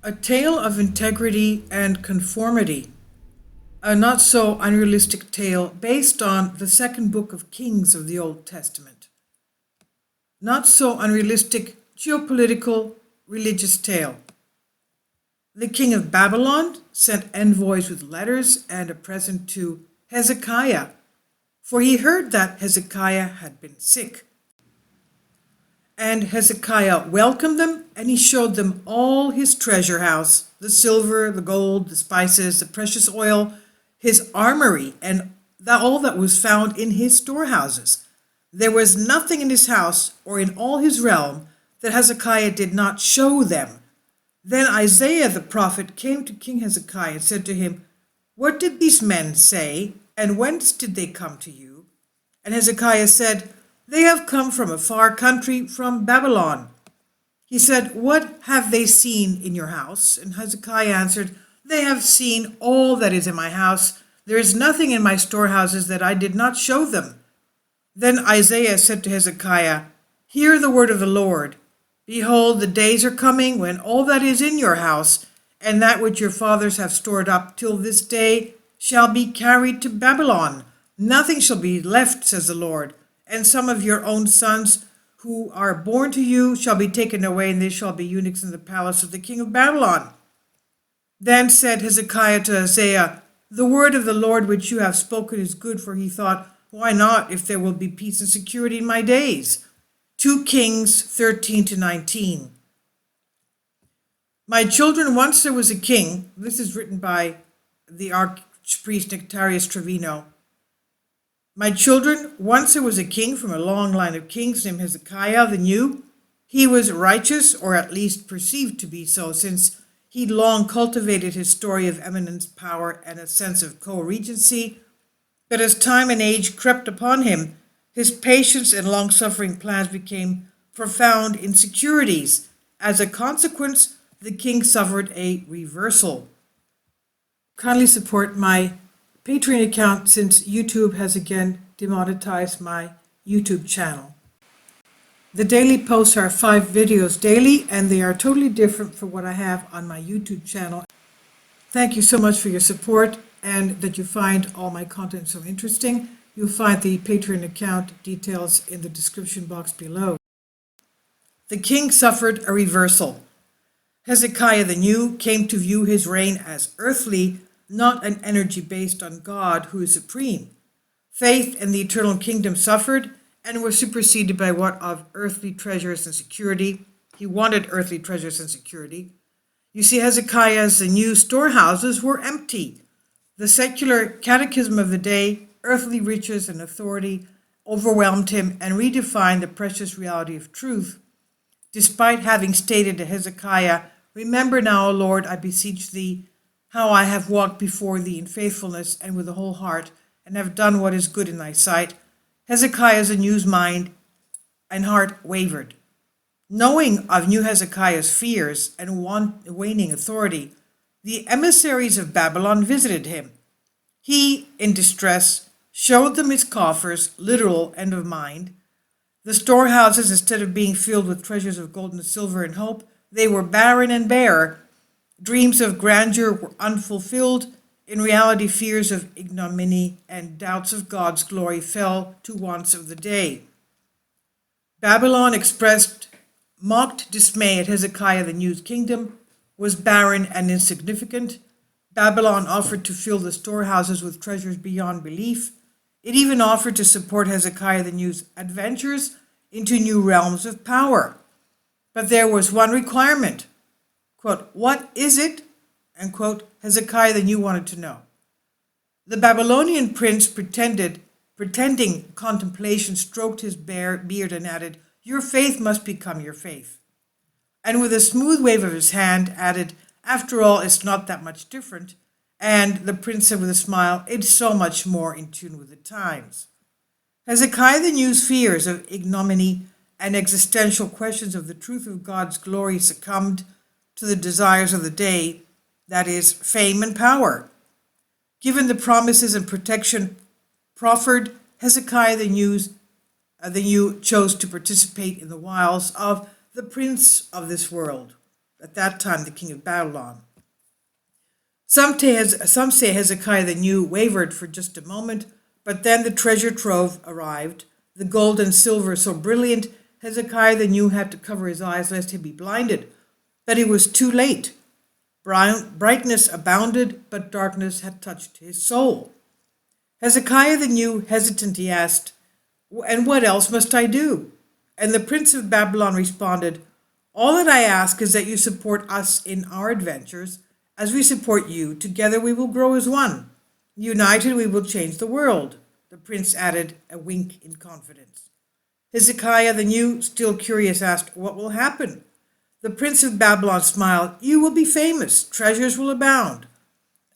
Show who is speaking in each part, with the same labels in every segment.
Speaker 1: A tale of integrity and conformity. A not so unrealistic tale based on the second book of Kings of the Old Testament. Not so unrealistic geopolitical religious tale. The king of Babylon sent envoys with letters and a present to Hezekiah, for he heard that Hezekiah had been sick. And Hezekiah welcomed them, and he showed them all his treasure house, the silver, the gold, the spices, the precious oil, his armory, and all that was found in his storehouses. There was nothing in his house or in all his realm that Hezekiah did not show them. Then Isaiah the prophet came to King Hezekiah and said to him, "What did these men say, and whence did they come to you?" And Hezekiah said, "They have come from a far country, from Babylon." He said, "What have they seen in your house?" And Hezekiah answered, "They have seen all that is in my house. There is nothing in my storehouses that I did not show them." Then Isaiah said to Hezekiah, "Hear the word of the Lord. Behold, the days are coming when all that is in your house, and that which your fathers have stored up till this day, shall be carried to Babylon. Nothing shall be left, says the Lord. And some of your own sons who are born to you shall be taken away, and they shall be eunuchs in the palace of the king of Babylon." Then said Hezekiah to Isaiah, "The word of the Lord which you have spoken is good," for he thought, "Why not, if there will be peace and security in my days?" 2 Kings 13-19. My children, once there was a king. This is written by the archpriest Nectarius Trevino. My children, once there was a king from a long line of kings named Hezekiah the New. He was righteous, or at least perceived to be so, since he'd long cultivated his story of eminence, power, and a sense of co-regency. But as time and age crept upon him, his patience and long-suffering plans became profound insecurities. As a consequence, the king suffered a reversal. Kindly support my Patreon account, since YouTube has again demonetized my YouTube channel. The daily posts are 5 videos daily, and they are totally different from what I have on my YouTube channel. Thank you so much for your support, and that you find all my content so interesting. You'll find the Patreon account details in the description box below. The king suffered a reversal. Hezekiah the New came to view his reign as earthly, not an energy based on God, who is supreme. Faith in the eternal kingdom suffered and was superseded by what of earthly treasures and security. He wanted earthly treasures and security. You see, Hezekiah's new storehouses were empty. The secular catechism of the day, earthly riches and authority, overwhelmed him and redefined the precious reality of truth. Despite having stated to Hezekiah, "Remember now, O Lord, I beseech thee, how I have walked before thee in faithfulness and with a whole heart, and have done what is good in thy sight," Hezekiah's New's mind and heart wavered. Knowing of New Hezekiah's fears and waning authority, the emissaries of Babylon visited him. He, in distress, showed them his coffers, literal and of mind. The storehouses, instead of being filled with treasures of gold and silver and hope, they were barren and bare. Dreams of grandeur were unfulfilled. In reality, fears of ignominy and doubts of God's glory fell to wants of the day. Babylon expressed mocked dismay at Hezekiah the New's kingdom, was barren and insignificant. Babylon offered to fill the storehouses with treasures beyond belief. It even offered to support Hezekiah the New's adventures into new realms of power. But there was one requirement. Quote, "What is it?" And quote, Hezekiah the New wanted to know. The Babylonian prince, pretending contemplation, stroked his bare beard and added, "Your faith must become your faith." And with a smooth wave of his hand added, "After all, it's not that much different." And the prince said with a smile, "It's so much more in tune with the times." Hezekiah the New's fears of ignominy and existential questions of the truth of God's glory succumbed to the desires of the day, that is, fame and power. Given the promises and protection proffered, Hezekiah the New chose to participate in the wiles of the prince of this world, at that time the king of Babylon. Some say Hezekiah the New wavered for just a moment, but then the treasure trove arrived, the gold and silver so brilliant, Hezekiah the New had to cover his eyes lest he be blinded. But it was too late. Brightness abounded, but darkness had touched his soul. Hezekiah the New, hesitant, he asked, "And what else must I do?" And the prince of Babylon responded, "All that I ask is that you support us in our adventures. As we support you, together we will grow as one. United we will change the world." The prince added a wink in confidence. Hezekiah the New, still curious, asked, "What will happen?" The prince of Babylon smiled, "You will be famous. Treasures will abound."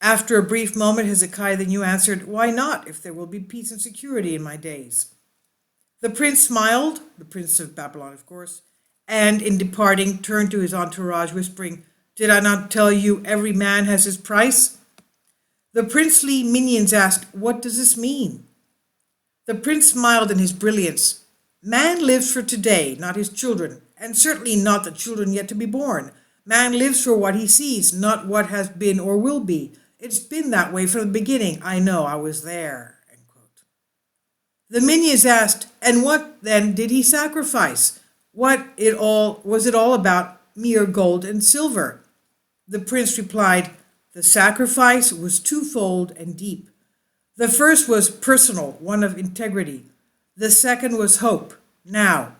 Speaker 1: After a brief moment, Hezekiah the New answered, "Why not, if there will be peace and security in my days?" The prince smiled, the prince of Babylon, of course, and in departing turned to his entourage, whispering, "Did I not tell you every man has his price?" The princely minions asked, "What does this mean?" The prince smiled in his brilliance. "Man lives for today, not his children, and certainly not the children yet to be born. Man lives for what he sees, not what has been or will be. It's been that way from the beginning. I know, I was there." End quote. The minions asked, "And what then did he sacrifice? Was it all about mere gold and silver?" The prince replied, "The sacrifice was twofold and deep. The first was personal, one of integrity. The second was hope, now."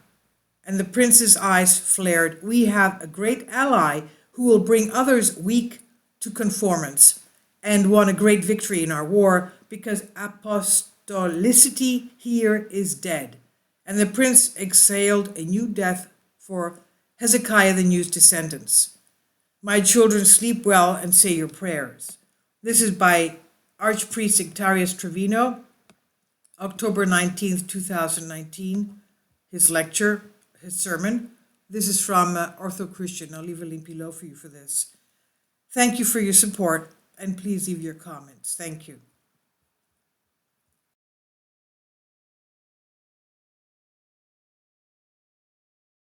Speaker 1: And the prince's eyes flared. "We have a great ally who will bring others weak to conformance and won a great victory in our war, because apostolicity here is dead." And the prince exhaled a new death for Hezekiah the New's descendants. "My children, sleep well and say your prayers." This is by Archpriest Nectarius Trevino, October 19th, 2019. His lecture, his sermon. This is from Ortho Christian. I'll leave a link below for you for this. Thank you for your support, and please leave your comments. Thank you.